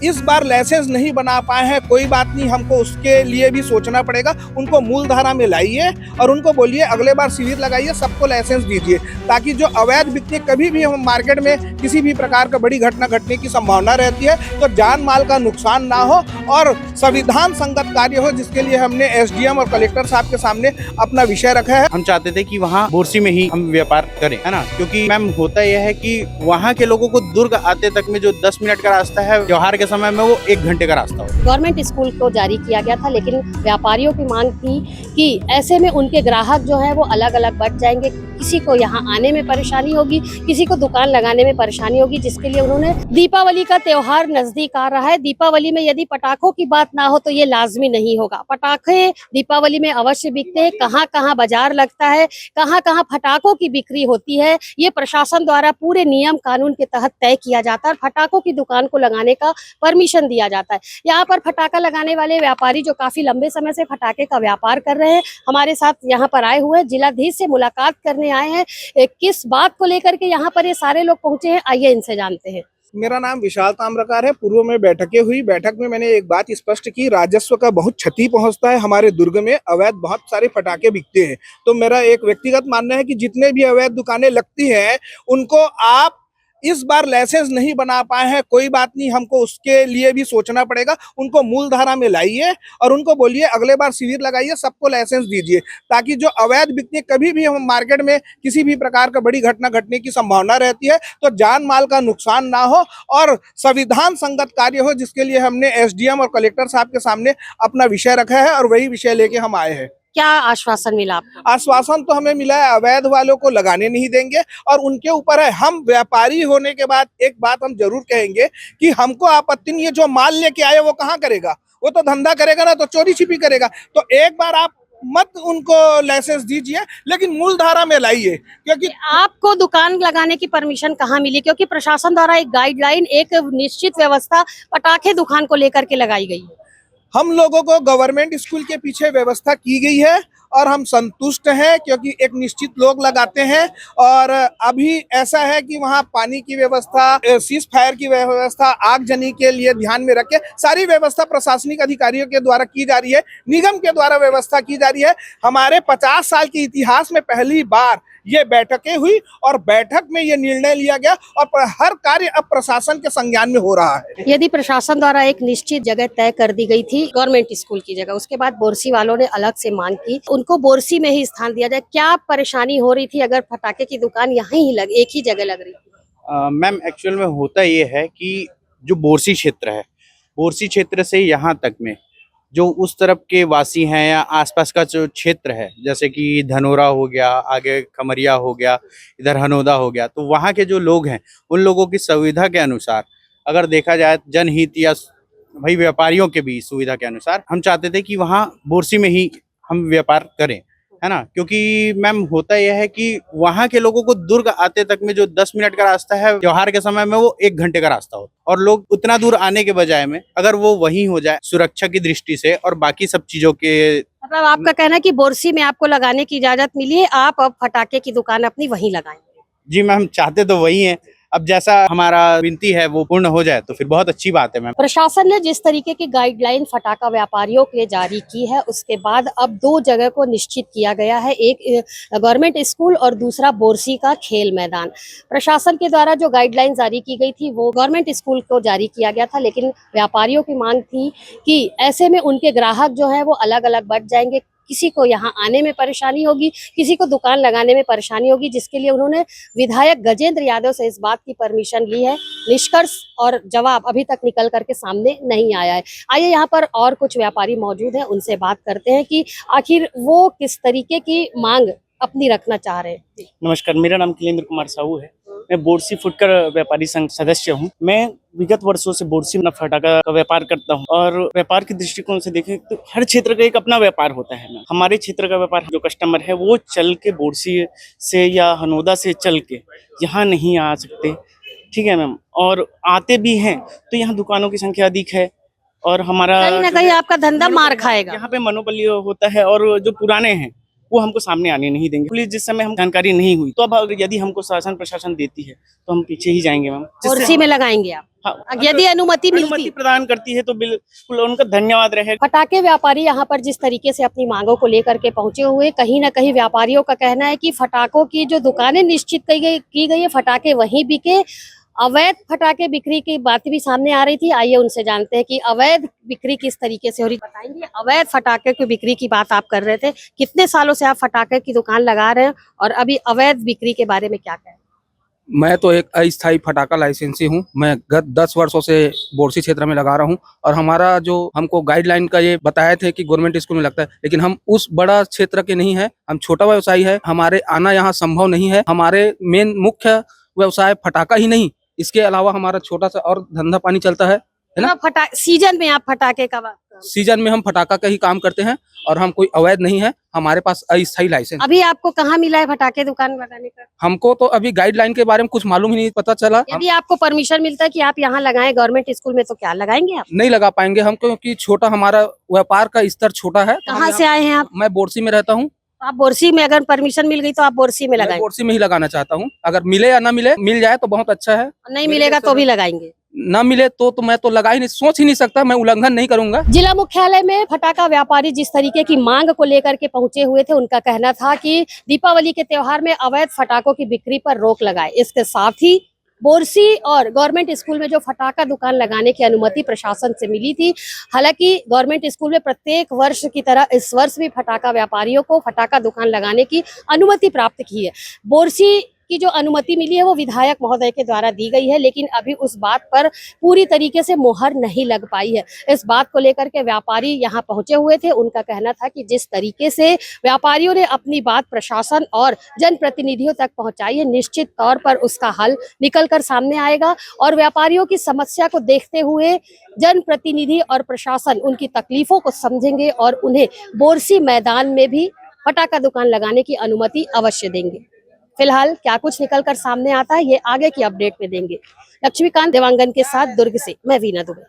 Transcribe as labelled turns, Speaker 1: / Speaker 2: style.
Speaker 1: इस बार लाइसेंस नहीं बना पाए हैं, कोई बात नहीं, हमको उसके लिए भी सोचना पड़ेगा। उनको मूल धारा में लाइए और उनको बोलिए अगले बार शिविर लगाइए, सबको लाइसेंस दीजिए, ताकि जो अवैध बिकने कभी भी हम मार्केट में किसी भी प्रकार का बड़ी घटना घटने की संभावना रहती है, तो जान माल का नुकसान ना हो और संविधान संगत कार्य हो, जिसके लिए हमने एसडीएम और कलेक्टर साहब के सामने अपना विषय रखा है।
Speaker 2: हम चाहते थे कि वहाँ बोरसी में ही हम व्यापार करें, है ना, क्योंकि मैम होता यह है कि वहाँ के लोगों को दुर्ग आते तक में जो 10 मिनट का रास्ता है, त्योहार के समय में वो 1 घंटे का रास्ता हो।
Speaker 3: गवर्नमेंट स्कूल को जारी किया गया था, लेकिन व्यापारियों की मांग थी कि ऐसे में उनके ग्राहक जो है वो अलग अलग बढ़ जाएंगे, किसी को यहाँ आने में परेशानी होगी, किसी को दुकान लगाने में परेशानी होगी, जिसके लिए उन्होंने दीपावली का त्योहार नजदीक आ रहा है। दीपावली में यदि पटाखों की बात ना हो तो ये लाजमी नहीं होगा। पटाखे दीपावली में अवश्य बिकते हैं, कहाँ कहाँ बाजार लगता है, कहाँ कहाँ फटाखों की बिक्री होती है, ये प्रशासन द्वारा पूरे नियम कानून के तहत तय किया जाता है और फटाखों की दुकान को लगाने का परमिशन दिया जाता है। यहाँ पर फटाखा लगाने वाले व्यापारी जो काफी लंबे समय से फटाखे का व्यापार कर रहे हैं, हमारे साथ यहाँ पर आए हुए जिलाधीश से मुलाकात करने आए हैं। किस बात को लेकर के यहाँ पर ये सारे लोग पहुंचे हैं, आइए इनसे जानते हैं।
Speaker 1: मेरा नाम विशाल ताम्रकार है। पूर्व में बैठकें हुई, बैठक में मैंने एक बात स्पष्ट की, राजस्व का बहुत क्षति पहुंचता है, हमारे दुर्ग में अवैध बहुत सारे फटाके बिकते हैं। तो मेरा एक व्यक्तिगत मानना है कि जितने भी अवैध दुकानें लगती हैं उनको आप इस बार लाइसेंस नहीं बना पाए हैं, कोई बात नहीं, हमको उसके लिए भी सोचना पड़ेगा। उनको मूल धारा में लाइए और उनको बोलिए अगले बार शिविर लगाइए, सबको लाइसेंस दीजिए, ताकि जो अवैध बिकने कभी भी हम मार्केट में किसी भी प्रकार का बड़ी घटना घटने की संभावना रहती है, तो जान माल का नुकसान ना हो और संविधान संगत कार्य हो, जिसके लिए हमने एसडीएम और कलेक्टर साहब के सामने अपना विषय रखा है और वही विषय लेके हम आए हैं।
Speaker 3: क्या आश्वासन मिला आपको?
Speaker 1: आश्वासन तो हमें मिला है, अवैध वालों को लगाने नहीं देंगे और उनके ऊपर है। हम व्यापारी होने के बाद एक बात हम जरूर कहेंगे कि हमको आपत्ति नहीं है, जो माल लेके आए वो कहाँ करेगा, वो तो धंधा करेगा ना, तो चोरी छिपी करेगा। तो एक बार आप मत उनको लाइसेंस दीजिए, लेकिन मूल धारा में लाइए। क्योंकि
Speaker 3: आपको दुकान लगाने की परमिशन कहाँ मिली? क्योंकि प्रशासन द्वारा एक गाइडलाइन, एक निश्चित व्यवस्था पटाखे दुकान को लेकर के लगाई गई है।
Speaker 1: हम लोगों को गवर्नमेंट स्कूल के पीछे व्यवस्था की गई है और हम संतुष्ट हैं, क्योंकि एक निश्चित लोग लगाते हैं। और अभी ऐसा है कि वहाँ पानी की व्यवस्था, सीज फायर की व्यवस्था, आगजनी के लिए ध्यान में रख के सारी व्यवस्था प्रशासनिक अधिकारियों के द्वारा की जा रही है, निगम के द्वारा व्यवस्था की जा रही है। हमारे 50 साल के इतिहास में पहली बार ये बैठकें हुई और बैठक में ये निर्णय लिया गया और हर कार्य अब प्रशासन के संज्ञान में हो रहा है।
Speaker 3: यदि प्रशासन द्वारा एक निश्चित जगह तय कर दी गई थी गवर्नमेंट स्कूल की जगह, उसके बाद बोरसी वालों ने अलग से मांग की उनको बोरसी में ही स्थान दिया जाए, क्या परेशानी हो रही थी अगर फटाके की दुकान यहाँ ही एक ही जगह लग रही थी?
Speaker 2: मैम एक्चुअल में होता ये है कि जो बोरसी क्षेत्र है, बोरसी क्षेत्र से यहाँ तक में जो उस तरफ के वासी हैं या आसपास का जो क्षेत्र है, जैसे कि धनोरा हो गया, आगे खमरिया हो गया, इधर हनोदा हो गया, तो वहाँ के जो लोग हैं उन लोगों की सुविधा के अनुसार अगर देखा जाए, जनहित या भाई व्यापारियों के भी सुविधा के अनुसार हम चाहते थे कि वहाँ बोरसी में ही हम व्यापार करें, है ना, क्योंकि मैम होता यह है कि वहाँ के लोगों को दुर्ग आते तक में जो 10 मिनट का रास्ता है, त्योहार के समय में वो 1 घंटे का रास्ता हो, और लोग उतना दूर आने के बजाय में अगर वो वहीं हो जाए सुरक्षा की दृष्टि से और बाकी सब चीजों के,
Speaker 3: मतलब आपका कहना है कि बोरसी में आपको लगाने की इजाजत मिली है, आप अब फटाके की दुकान अपनी वहीं लगाएंगे?
Speaker 2: जी मैम, चाहते तो वही है। अब जैसा हमारा विनती है वो पूर्ण हो जाए तो फिर बहुत अच्छी बात है मैम।
Speaker 3: प्रशासन ने जिस तरीके की गाइडलाइन फटाका व्यापारियों के लिए जारी की है, उसके बाद अब 2 जगह को निश्चित किया गया है, एक गवर्नमेंट स्कूल और दूसरा बोरसी का खेल मैदान। प्रशासन के द्वारा जो गाइडलाइन जारी की गई थी वो गवर्नमेंट स्कूल को जारी किया गया था, लेकिन व्यापारियों की मांग थी कि ऐसे में उनके ग्राहक जो है वो अलग अलग बढ़ जाएंगे, किसी को यहाँ आने में परेशानी होगी, किसी को दुकान लगाने में परेशानी होगी, जिसके लिए उन्होंने विधायक गजेंद्र यादव से इस बात की परमिशन ली है। निष्कर्ष और जवाब अभी तक निकल करके सामने नहीं आया है। आइए यहाँ पर और कुछ व्यापारी मौजूद हैं, उनसे बात करते हैं कि आखिर वो किस तरीके की मांग अपनी रखना चाह रहे हैं।
Speaker 4: नमस्कार, मेरा नाम किलेंद्र कुमार साहू है। मैं बोरसी फुटकर व्यापारी संघ सदस्य हूं। मैं विगत वर्षों से बोरसी में फटाका का व्यापार करता हूं और व्यापार के दृष्टिकोण से देखें तो हर क्षेत्र का एक अपना व्यापार होता है ना। हमारे क्षेत्र का व्यापार, जो कस्टमर है वो चल के बोरसी से या हनोदा से चल के यहाँ नहीं आ सकते, ठीक है मैम, और आते भी हैं तो यहाँ दुकानों की संख्या अधिक है और हमारा
Speaker 3: कहीं ना कहीं आपका धंधा मार खाएगा।
Speaker 4: यहाँ पे मनोबल्य होता है और जो पुराने हैं वो हमको सामने आने नहीं देंगे। पुलिस जिस समय हम जानकारी नहीं हुई तो अब यदि हमको शासन प्रशासन देती है तो हम पीछे ही जाएंगे मैम।
Speaker 3: बोरसी में लगाएंगे आप?
Speaker 4: हाँ,
Speaker 3: यदि अनुमति मिलती
Speaker 4: प्रदान करती है तो बिल्कुल उनका धन्यवाद रहेगा।
Speaker 3: फटाके व्यापारी यहाँ पर जिस तरीके से अपनी मांगों को लेकर के पहुंचे हुए, कहीं ना कहीं व्यापारियों का कहना है कि फटाकों की जो दुकानें निश्चित की गई है, फटाके वहीं बिके। अवैध फटाके बिक्री की बात भी सामने आ रही थी। आइए उनसे जानते हैं कि अवैध बिक्री किस तरीके से हो रही। बताएंगे, अवैध फटाके की बिक्री की बात आप कर रहे थे, कितने सालों से आप फटाके की दुकान लगा रहे हैं और अभी अवैध बिक्री के बारे में क्या कहें?
Speaker 5: मैं तो एक अस्थायी फटाका लाइसेंसी हूँ। मैं गत 10 वर्षों से बोरसी क्षेत्र में लगा रहा हूँ और हमारा जो हमको गाइडलाइन का ये बताए थे कि गवर्नमेंट स्कूल में लगता है, लेकिन हम उस बड़ा क्षेत्र के नहीं है, हम छोटा व्यवसायी है, हमारे आना यहाँ संभव नहीं है। हमारे मेन मुख्य व्यवसाय फटाका ही नहीं, इसके अलावा हमारा छोटा सा और धंधा पानी चलता है ना।
Speaker 3: सीजन में आप फटाके का
Speaker 5: सीजन में हम फटाका का ही काम करते हैं और हम कोई अवैध नहीं है, हमारे पास अस्थायी लाइसेंस।
Speaker 3: अभी आपको कहाँ मिला है फटाके दुकान लगाने का?
Speaker 5: हमको तो अभी गाइडलाइन के बारे में कुछ मालूम ही नहीं पता चला।
Speaker 3: यदि आपको परमिशन मिलता है कि आप यहाँ लगाएं गवर्नमेंट स्कूल में, तो क्या लगाएंगे आप?
Speaker 5: नहीं लगा पाएंगे हम, क्योंकि छोटा हमारा व्यापार का स्तर छोटा है।
Speaker 3: कहाँ से आए हैं आप?
Speaker 5: मैं बोरसी में रहता हूँ।
Speaker 3: आप बोरसी में, अगर परमिशन मिल गई तो आप बोरसी में लगाएंगे?
Speaker 5: बोरसी में ही लगाना चाहता हूँ। अगर मिले या ना मिले, मिल जाए तो बहुत अच्छा है,
Speaker 3: नहीं मिलेगा तो भी लगाएंगे?
Speaker 5: ना मिले तो मैं तो लगा ही नहीं, सोच ही नहीं सकता, मैं उल्लंघन नहीं करूंगा।
Speaker 3: जिला मुख्यालय में फटाका व्यापारी जिस तरीके की मांग को लेकर के पहुंचे हुए थे, उनका कहना था कि दीपावली के त्योहार में अवैध फटाकों की बिक्री पर रोक लगाए। इसके साथ ही बोरसी और गवर्नमेंट स्कूल में जो फटाका दुकान लगाने की अनुमति प्रशासन से मिली थी, हालांकि गवर्नमेंट स्कूल में प्रत्येक वर्ष की तरह इस वर्ष भी फटाका व्यापारियों को फटाका दुकान लगाने की अनुमति प्राप्त की है। बोरसी की जो अनुमति मिली है वो विधायक महोदय के द्वारा दी गई है, लेकिन अभी उस बात पर पूरी तरीके से मोहर नहीं लग पाई है। इस बात को लेकर के व्यापारी यहाँ पहुंचे हुए थे, उनका कहना था कि जिस तरीके से व्यापारियों ने अपनी बात प्रशासन और जनप्रतिनिधियों तक पहुंचाई है, निश्चित तौर पर उसका हल निकल कर सामने आएगा और व्यापारियों की समस्या को देखते हुए जनप्रतिनिधि और प्रशासन उनकी तकलीफों को समझेंगे और उन्हें बोरसी मैदान में भी फटाका दुकान लगाने की अनुमति अवश्य देंगे। फिलहाल क्या कुछ निकल कर सामने आता है, ये आगे की अपडेट में देंगे। लक्ष्मीकांत देवांगन के साथ दुर्ग से मैं वीना दुबे।